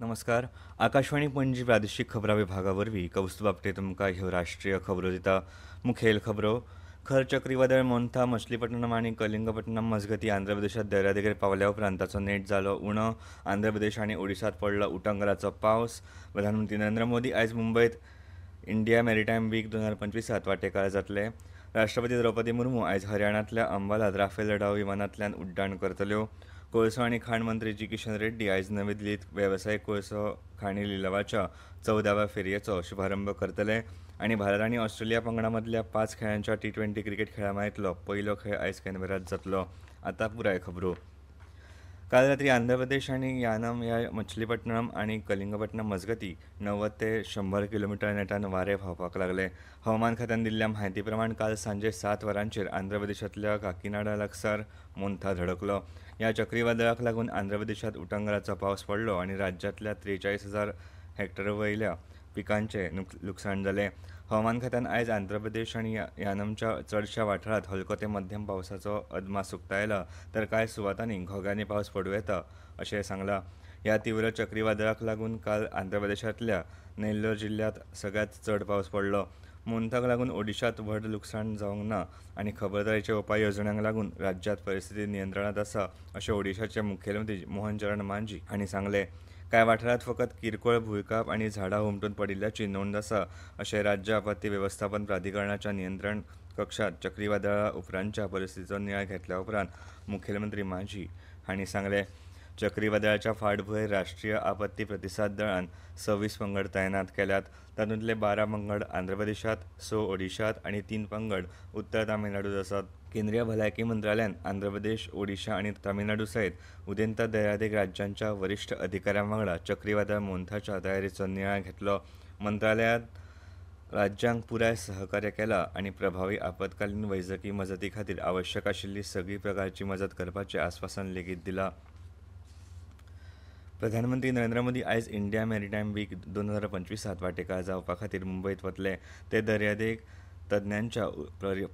नमस्कार. आकाशवाणी पणजी प्रादेशीक खबरां विभागावरवीं कौस्तुभ आपटे तुमकां ह्यो राष्ट्रीय खबरो दिता. मुखेल खबरो. खर चक्रीवादळ मोन्था मछलीपट्टणम आनी कलिंगपट्टणम मजगतीं आंध्र प्रदेशांत दर्यादेगेर पावल्या उपरांत ताचो नेट जालो उणो. आंध्र प्रदेश आनी ओडिशांत पडलो उटंगराचो पावस. प्रधानमंत्री नरेंद्र मोदी आयज मुंबयत इंडिया मॅरिटायम वीक 2025 वांटेकार जातले. राष्ट्रपती द्रौपदी मुर्मू आयज हरियाणांतल्या अंबालात राफेल लढाऊ विमानांतल्यान उड्डाण करतल्यो. कोळसो आनी खाण मंत्री जी किशन रेड्डी आयज नवी दिल्लीत वेवसायीक कोळसो खाणी लिलावाच्या 14व्या फेरयेचो शुभारंभ करतले आनी भारत आनी ऑस्ट्रेलिया पंगडा मदल्या 5 खेळांच्या टी20 क्रिकेट खेळा माळेंतलो पयलो खेळ आयज कॅनबरांत जातलो. आतां पुराय खबरो. काल रात्री आंध्र प्रदेश आनी यानम ह्या मछलीपट्टणम आनी कलिंगपट्टणम मजगतीं 90 ते 100 किलोमीटर नेटान वारे व्हांवपाक लागले. हवामान खात्यान दिल्ल्या म्हायती प्रमाण काल सांजे 7 वरांचेर आंध्र प्रदेशांतल्या काकिनाडा लागसार मोन्था धडकलो. ह्या चक्रीवादळाक लागून आंध्र प्रदेशांत उटंगराचो पावस पडलो आनी राज्यांतल्या 43,000 हेक्टरवयल्या पिकांचें लुकसाण जालें. हवामान खात्यान आयज आंध्र प्रदेश आनी यानमच्या चडशा वाठारांत हलको ते मध्यम पावसाचो अदमास उक्तायला तर कांय सुवातांनी घोग्यांनी पावस पडूं येता अशें सांगलां. ह्या तीव्र चक्रीवादळाक लागून काल आंध्र प्रदेशांतल्या नेल्लोर जिल्ल्यांत सगळ्यांत चड पावस पडलो. मोन्थाक लागून ओडिशांत व्हड लुकसाण जावंक ना आनी खबरदारेच्या उपाय येवजण्यांक लागून राज्यांत परिस्थिती नियंत्रणांत आसा अशें ओडिशाचे मुखेलमंत्री मोहन चरण मांझी हांणी सांगलें. कांय वाठारांत फकत किरकोळ भुंयकाप आनी झाडां हुमटून पडिल्ल्याची नोंद आसा अशें राज्य आपत्ती वेवस्थापन प्राधिकरणाच्या नियंत्रण कक्षांत चक्रीवादळा उपरांतच्या परिस्थितीचो नियाळ घेतल्या उपरांत मुखेलमंत्री मांझी हांणी सांगलें. चक्रीवादळाच्या फाटभुंयेर राष्ट्रीय आपत्ती प्रतिसाद दळान 26 पंगड तैनात केल्यात. तातूंतले 12 पंगड आंध्र प्रदेशांत, 6 ओडिशांत आनी 3 पंगड उत्तर तामिळनाडूंत आसात. केंद्रीय भलायकी मंत्रालयान आंध्र प्रदेश, ओडिशा आनी तामिळनाडू सयत उदेंत दर्यादेग राज्यांच्या वरिश्ठ अधिकाऱ्यां वांगडा चक्रीवादळ मोन्थाच्या तयारीचो नियाळ घेतलो. मंत्रालयान राज्यांक पुराय सहकार्य केलां आनी प्रभावी आपतकालीन वैजकी मजती खातीर आवश्यक आशिल्ली सगळी प्रकारची मजत करपाचें आस्वासन लेगीत दिलां. प्रधानमंत्री नरेंद्र मोदी आयज इंडिया मॅरिटायम वीक 2025 वांटेकार जावपा खातीर मुंबयत वतले. ते दर्यादेग तज्ञांच्या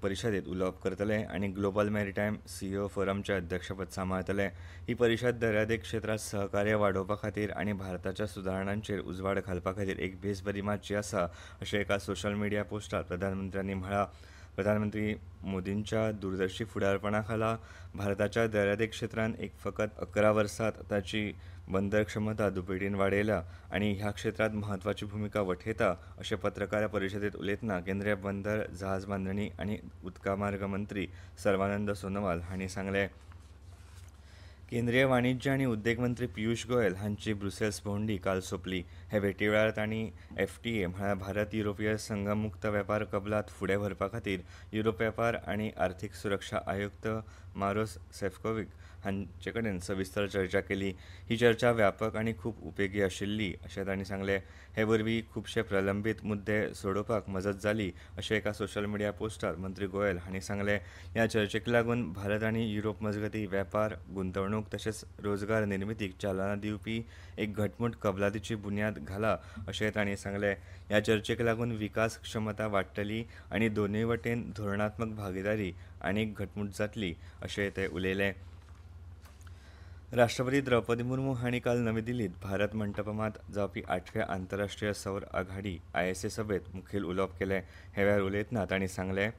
परिशदेंत उलोवप करतले आनी ग्लोबल मॅरिटायम सीईओ फोरमचें अध्यक्षपद सांबाळटले. ही परिशद दर्यादेग क्षेत्रांत सहकार्य वाडोवपा खातीर आनी भारताच्या सुदारणांचेर उजवाड घालपा खातीर एक बेस माची आसा अशें एका सोशल मिडिया पोस्टार प्रधानमंत्र्यांनी म्हळां. प्रधानमंत्री मोदींच्या दूरदर्शी फुडारपणा खाला भारताच्या दर्यादेग क्षेत्रांत फकत 11 वर्सांत ताची बंदर क्षमता दुपेटीन वाडयल्या आनी ह्या क्षेत्रांत म्हत्वाची भुमिका वठयता अशें पत्रकार परिशदेंत उलयतना केंद्रीय बंदर, जहाज बांदणी आनी उदकामार्ग मंत्री सर्वानंद सोनोवाल हांणी सांगलें. केंद्रीय वाणिज्य आनी उद्देग मंत्री पियुष गोयल हांची ब्रुसेल्स भोंवडी काल सोंपली. हे भेटी वेळार तांणी FTA म्हळ्यार भारत युरोपीय संघ मुक्त वेपार कबलात फुडें व्हरपा खातीर युरोप वेपार आनी आर्थीक सुरक्षा आयुक्त मारोस सेफकोविक हांचे कडेन सविस्तर चर्चा केली. ही चर्चा व्यापक आनी खूब उपेगी आशिल्ली अशें तांणी सांगलें. हे वरवीं खुबशे प्रलंबीत मुद्दे सोडोवपाक मजत जाली अशें एका सोशल मिडिया पोस्टार मंत्री गोयल हांणी सांगलें. ह्या चर्चेक लागून भारत आनी युरोप मजगतीं वेपार, गुंतवणूक तशेंच रोजगार निर्मितीक चालना दिवपी एक घटमूट कबलातीची बुन्याद घाला अशें तांणी सांगलें. ह्या चर्चेक लागून विकास क्षमता वाडटली आनी दोनूय वटेन धोरणात्मक भागीदारी आनीक घटमूट जातली अशें ते उलयले. राष्ट्रपती द्रौपदी मुर्मू हांणी काल नवी दिल्लीत भारत मंटपांत जावपी 8व्या आंतरराष्ट्रीय सौर आघाडी ISA सभेत मुखेल उलोवप केलें. हे वेळार उलयतना तांणी सांगलें.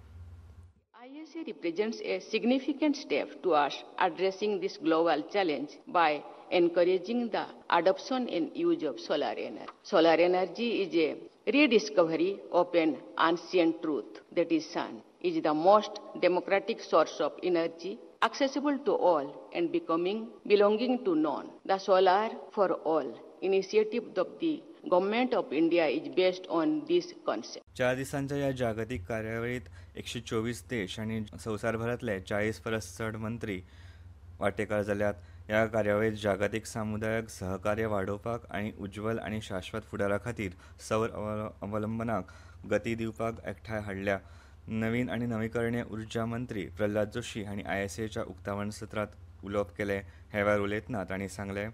ISA represents a significant step towards addressing this global challenge by encouraging the adoption and use of solar energy. Solar energy is a rediscovery of an ancient truth, that is, sun is the most democratic source of energy, accessible to all and belonging to none. The Solar for All initiative of the Government of India is based on this concept. 4 दिसांच्या ह्या जागतीक कार्यावळीत 124 देश आनी संवसारभरांतले 40 परस चड मंत्री वांटेकार जाल्यात. ह्या कार्यावळीत जागतीक समुदायाक सहकार्य वाडोवपाक आनी उज्वल आनी शाश्वत फुडारा खातीर सौर अवलंबनाक गती दिवपाक एकठांय हाडल्या. नवीन आनी नवीकरणीय उर्जा मंत्री प्रल्हाद जोशी हांणी ISAच्या उक्तावण सत्रांत उलोवप केलें. हे वेळार उलयतना तांणी सांगलें.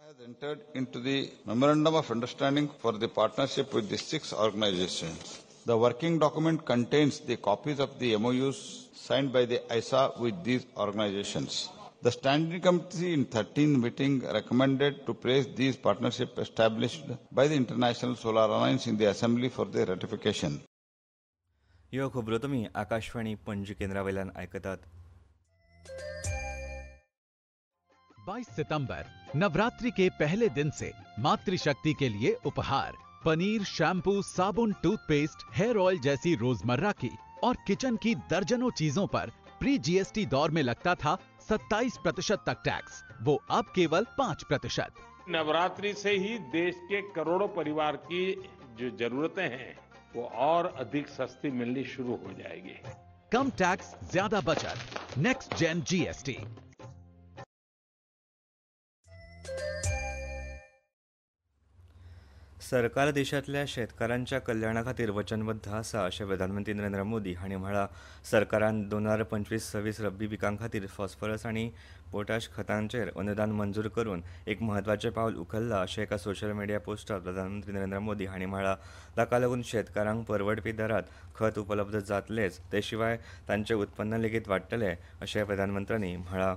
has entered into the Memorandum of Understanding for the partnership with the 6 organizations. The working document contains the copies of the MOUs signed by the ISA with these organizations. The Standing Committee in 13 meeting recommended to place these partnerships established by the International Solar Alliance in the Assembly for their ratification. ह्यो खबरो तुमी आकाशवाणी पणजी केंद्रावयल्यान आयकतात. 22 सितंबर नवरात्रि के पहले दिन से मातृशक्ति के लिए उपहार paneer, shampoo, साबुन, टूथपेस्ट, हेयर ऑयल जैसी रोजमर्रा की और किचन की दर्जनों चीजों पर प्री जीएसटी दौर में लगता था 27% तक टैक्स, वो अब केवल 5%। नवरात्रि से ही देश के करोड़ों परिवार की जो जरूरतें हैं वो और अधिक सस्ती मिलनी शुरू हो जाएगी। कम टैक्स, ज्यादा बचत, नेक्स्ट जेन जीएसटी। सरकार देशातल्या शेतकारांच्या कल्याणा खातीर वचनबद्ध आसा अशें प्रधानमंत्री नरेंद्र मोदी हांणी म्हळां. सरकारान 2025-26 रब्बी पिकां खातीर फॉस्फरस आनी पोटाश खतांचेर अनुदान मंजूर करून एक म्हत्वाचें पावल उखल्लां अशें एका सोशल मीडिया पोस्टार प्रधानमंत्री नरेंद्र मोदी हांणी म्हळां. ताका लागून शेतकारांक परवडपी दरात खत उपलब्ध जातलेच, ते शिवाय तांचें उत्पन्न लेगीत वाडटलें अशें प्रधानमंत्र्यांनी म्हळां.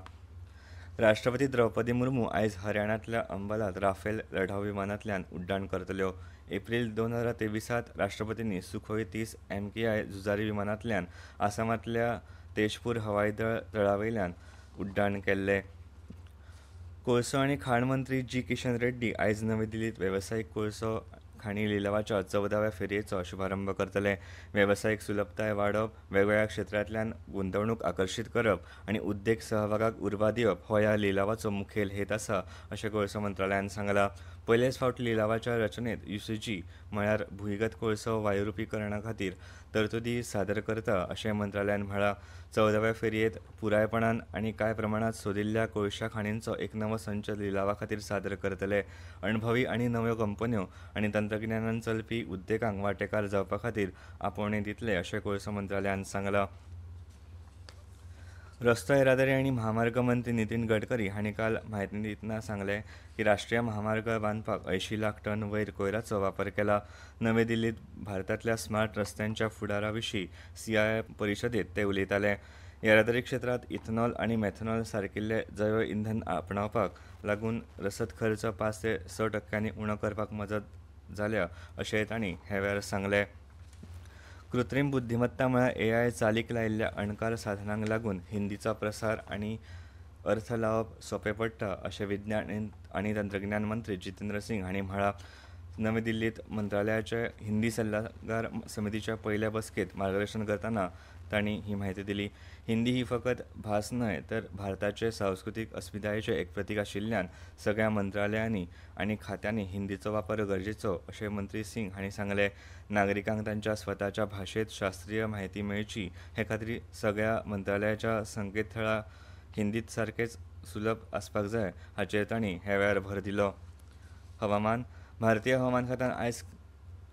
राष्ट्रपती द्रौपदी मुर्मू आयज हरियाणांतल्या अंबालात राफेल लढाऊ विमानांतल्यान उड्डाण करतल्यो. एप्रील 2023त राष्ट्रपतींनी सुखोई 30 MKI झुजारी विमानांतल्यान आसामांतल्या तेजपूर हवाई दळ तळावयल्यान उड्डाण केल्लें. कोळसो आनी खाण मंत्री जी किशन रेड्डी आयज नवी दिल्लीत वेवसायीक कोळसो खाणी लिलावाच्या 14व्या फेरयेचो शुभारंभ करतले. वेवसायीक सुलभताय वाडोवप, वेगवेगळ्या क्षेत्रांतल्यान गुंतवणूक आकर्शीत करप आनी उद्देग सहभागाक उर्बा दिवप हो ह्या लिलावाचो मुखेल हेत आसा अशें कोळसो मंत्रालयान सांगलां. पयलेच फावट लिलावाच्या रचनेत UCG म्हळ्यार भुंयगत कोळसो वायुरूपीकरणा खातीर तरतुदी सादर करता अशें मंत्रालयान म्हळां. 14व्या फेरयेत पुरायपणान आनी कांय प्रमाणात सोदिल्ल्या कोळशा खाणींचो एक नवो संच लिलावा खातीर सादर करतले. अणभवी आनी नव्यो कंपन्यो आनी तंत्रगिन्यानान चलपी उद्देगांक वांटेकार जावपा खातीर आपोवणें दितले अशें कोळसो मंत्रालयान सांगलां. रस्तो येरादारी आनी महामार्ग मंत्री नितीन गडकरी हांणी काल म्हायती दितना सांगलें की राष्ट्रीय महामार्ग बांदपाक 80 लाख टन वयर कोयराचो वापर केला. नवी दिल्लीत भारतांतल्या स्मार्ट रस्त्यांच्या फुडारा विशीं CII परिशदेंत ते उलयताले. येरादारी क्षेत्रांत इथेनॉल आनी मेथनॉल सारकिल्ले जैव इंधन आपणावपाक लागून रसद खर्च 5 ते 6% उणो करपाक मजत जाल्या अशेंय तांणी हे वेळार सांगलें. कृत्रीम बुद्धिमत्ता म्हळ्यार AI चालीक लायिल्ल्या अणकार साधनांक लागून हिंदीचो प्रसार आनी अर्थ लावप सोंपें पडटा अशें विज्ञान आनी तंत्रगिन्यान मंत्री जितेंद्र सिंग हांणी म्हळां. नवी दिल्लीत मंत्रालयाचे हिंदी सल्लागार समितीच्या पयल्या बसकेत मार्गदर्शन करतना तांणी ही म्हायती दिली. हिंदी ही फकत भास न्हय तर भारताचे सांस्कृतीक अस्मितायेचें एक प्रतीक आशिल्ल्यान सगळ्या मंत्रालयांनी आनी खात्यांनी हिंदीचो वापर गरजेचो अशें मंत्री सिंग हांणी सांगलें. नागरिकांक तांच्या स्वताच्या भाशेंत शास्त्रीय म्हायती मेळची हे खातीर सगळ्या मंत्रालयाच्या संकेतथळार हिंदींत सारकेच सुलभ आसपाक जाय हाचेर तांणी हे वेळार भर दिलो. हवामान. भारतीय हवामान खात्यान आयज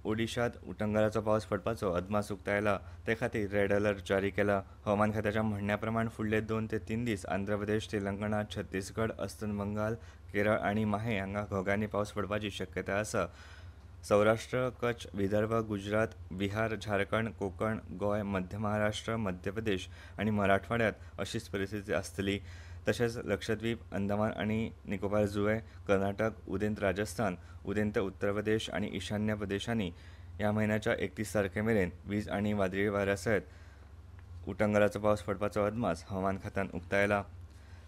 ओडिशांत उटंगराचो पावस पडपाचो अदमास उक्तायला. ते खातीर रेड अलर्ट जारी केला. हवामान खात्याच्या म्हणण्या प्रमाण फुडले 2 ते 3 दीस आंध्र प्रदेश, तेलंगणा, छत्तीसगड, अस्तंत बंगाल, केरळ आनी माहे हांगा घोग्यांनी पावस पडपाची शक्यताय आसा. सौराष्ट्र, कच्छ, विदर्भ, गुजरात, बिहार, झारखंड, कोकण, गोंय, मध्य महाराष्ट्र, मध्य प्रदेश आनी मराठवाड्यात अशीच परिस्थिती आसतली. तशेंच लक्षद्वीप, अंदमान आनी निकोबार जुंवे, कर्नाटक, उदेंत राजस्थान, उदेंत उत्तर प्रदेश आनी ईशान्य प्रदेशांनी ह्या म्हयन्याच्या 31 तारखेमेरेन वीज आनी वादळी वाऱ्या सयत उटंगराचो पावस पडपाचो अदमास हवामान खात्यान उक्तायला.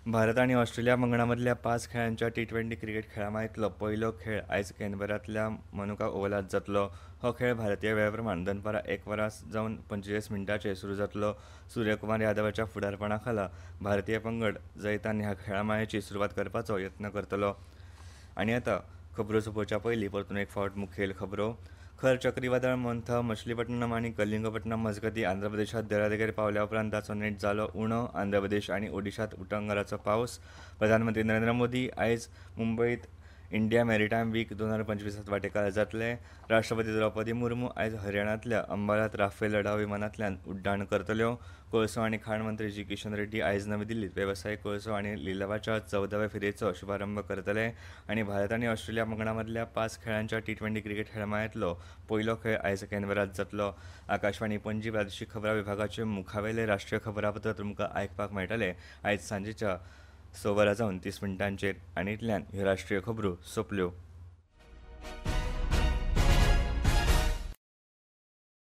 भारत आनी ऑस्ट्रेलिया पंगडा मदल्या 5 खेळांच्या T20 क्रिकेट खेळा माळेंतलो पयलो खेळ आयज कॅनबरांतल्या मनुका ओव्हलांत जातलो. हो खेळ भारतीय वेळा प्रमाण दनपारां 1 वरां जावन 45 मिनटांचेर सुरू जातलो. सूर्यकुमार यादवाच्या फुडारपणा खाला भारतीय पंगड जैतान ह्या खेळा माळेची सुरवात करपाचो यत्न करतलो. आनी आतां खबरो सोंपोवच्या पयलीं परतून एक फावट मुखेल खबरो. खर चक्रीवादळ मोन्था मछलीपट्टणम आनी कलिंगपट्टणम मजगतीं आंध्र प्रदेशांत दर्यादेगेर पावल्या उपरांत ताचो नेट जालो उणो. आंध्र प्रदेश आनी ओडिशांत उटंगराचो पावस. प्रधानमंत्री नरेंद्र मोदी आयज मुंबयत इंडिया मॅरिटायम वीक 2025 वांटेकार जातले. राष्ट्रपती द्रौपदी मुर्मू आयज हरियाणांतल्या अंबालात राफेल लढाऊ विमानांतल्यान उड्डाण करतल्यो. कोळसो आनी खाण मंत्री जी किशन रेड्डी आयज नवी दिल्लीत वेवसायीक कोळसो आनी लिलावाच्या 14व्या फेरयेचो शुभारंभ करतले. आनी भारत आनी ऑस्ट्रेलिया पंगडा मदल्या 5 खेळांच्या T20 क्रिकेट खेळा माळेंतलो पयलो खेळ आयज कॅनबरांत जातलो. आकाशवाणी पणजी प्रादेशीक खबरां विभागाचे मुखावेले राष्ट्रीय खबरापत्र तुमकां आयकपाक मेळटले आयज सांजेच्या स 29 मिनटांचेर आनी इतल्यान ह्यो राष्ट्रीय खबरो सोंपल्यो.